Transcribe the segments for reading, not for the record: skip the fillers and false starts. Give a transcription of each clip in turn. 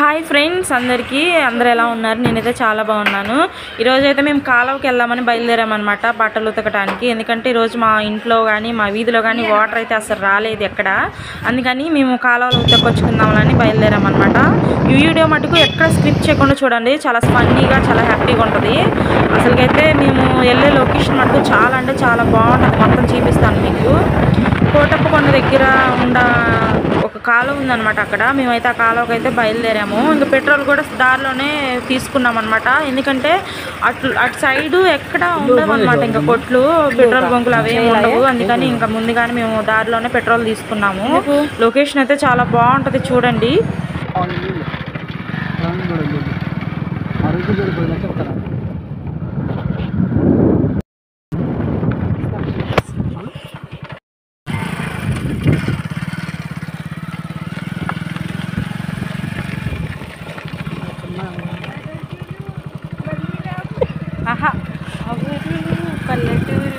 Hi friends, అందరూ ఎలా ఉన్నారు? నేనైతే చాలా బాగున్నాను. ఈరోజైతే మేము కాలువకి వెళ్దామని బయలుదేరామన్నమాట బట్టలు ఉతకడానికి. ఎందుకంటే ఈరోజు మా ఇంట్లో కానీ మా వీధిలో కానీ వాటర్ అయితే అసలు రాలేదు ఎక్కడ. అందుకని మేము కాలువలో ఉతకొచ్చుకుందామని బయలుదేరామన్నమాట. ఈ వీడియో మటుకు ఎక్కడ స్కిప్ చేయకుండా చూడండి. చాలా ఫన్నీగా, చాలా హ్యాపీగా ఉంటుంది. అసలుకైతే మేము వెళ్ళే లొకేషన్ మటుకు చాలా అంటే చాలా బాగుంటుంది. మొత్తం చూపిస్తాను మీకు. కోటప్పకొండ దగ్గర ఉన్న ఒక కాలువ ఉందన్నమాట. అక్కడ మేమైతే ఆ కాలువకి అయితే బయలుదేరాము. ఇంకా పెట్రోల్ కూడా దారిలోనే తీసుకున్నాం అనమాట. ఎందుకంటే అటు సైడు ఎక్కడ ఉండవు అనమాట. ఇంకా కొట్లు, పెట్రోల్ బంకులు అవేమి ఉండవు. అందుకని ఇంకా ముందుగానే మేము దారిలోనే పెట్రోల్ తీసుకున్నాము. లొకేషన్ అయితే చాలా బాగుంటుంది, చూడండి. ఆహా, పల్లెటూరు.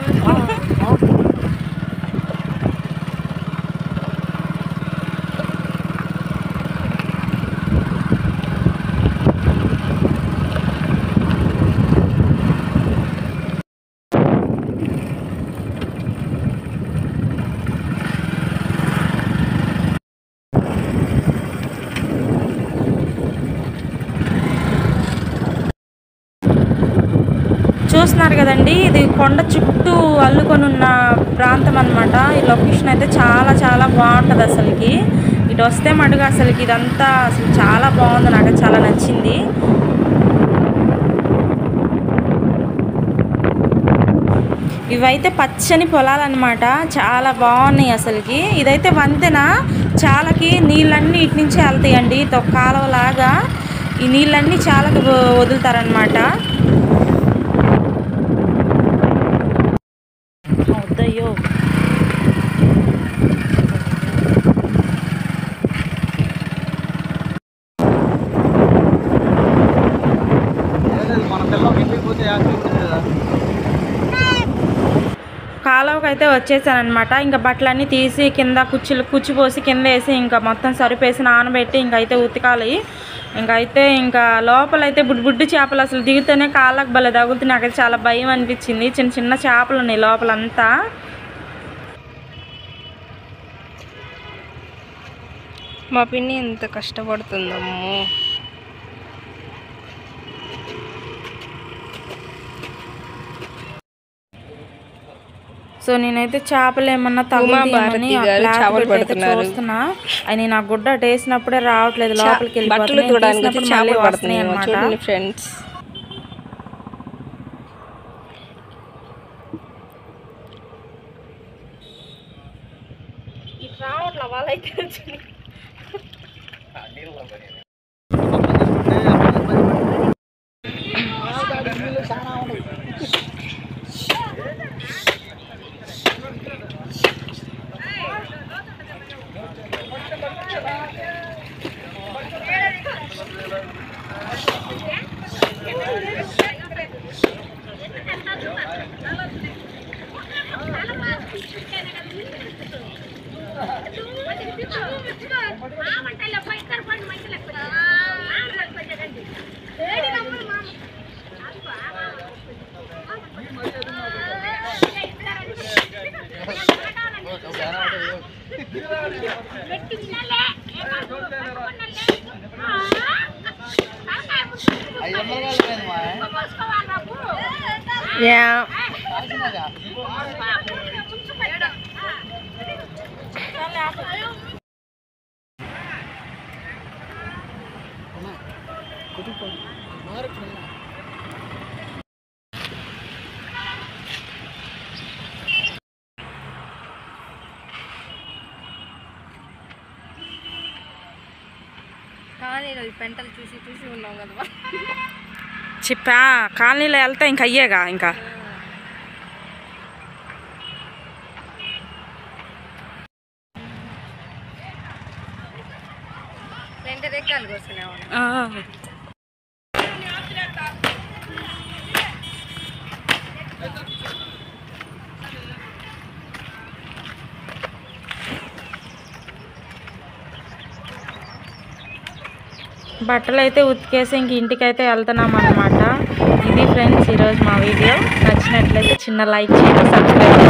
చూస్తున్నారు కదండి, ఇది కొండ చుట్టూ అల్లుకొని ఉన్న ప్రాంతం అనమాట. ఈ లొకేషన్ అయితే చాలా చాలా బాగుంటుంది. అసలుకి ఇటు వస్తే మటుగా అసలుకి ఇదంతా అసలు చాలా బాగుంది. నాకు చాలా నచ్చింది. ఇవైతే పచ్చని పొలాలన్నమాట. చాలా బాగున్నాయి అసలుకి. ఇదైతే వంతెన. చాలాకి నీళ్ళన్నీ ఇటు నుంచే వెళ్తాయండి. కాలువలాగా ఈ నీళ్ళన్నీ చాలాకి వదులుతారనమాట. వద్దయ్యో, కాలువకి అయితే వచ్చేసానమాట. ఇంకా బట్టలన్నీ తీసి కింద కుచ్చిపోసి కింద వేసి ఇంకా మొత్తం సరిపేసి నానబెట్టి ఇంకైతే ఉతకాలి. ఇంకా లోపలైతే బుడ్డు చేపలు అసలు దిగుతూనే కాళ్ళకు భలే తగులుతుంది. నాకైతే చాలా భయం అనిపించింది. చిన్న చిన్న చేపలు ఉన్నాయి లోపలంతా. మా పిన్ని ఎంత కష్టపడుతుందమ్మో. సో నేనైతే చేపలు ఏమన్నా తగులుతాయని చూస్తున్నా. అని నా గుడ్డ వేసినప్పుడే రావట్లేదు, లోపలికి వెళ్ళిపోతున్నాయి అన్నమాట. ఫ్రెండ్స్, రావట్లే వాళ్ళైతే. కాలనీలో పెంటలు చూసి ఉన్నాం కదా. చెప్పా, కాలనీలో వెళ్తే ఇంక అయ్యేగా. ఇంకా రెండు రెక్కలు కోసుకునే బట్టలు అయితే ఉతికేసి ఇంక ఇంటికైతే వెళ్తున్నాం అనమాట. ఇది ఫ్రెండ్స్ ఈరోజు మా వీడియో. నచ్చినట్లయితే చిన్న లైక్ చేయండి, సబ్స్క్రైబ్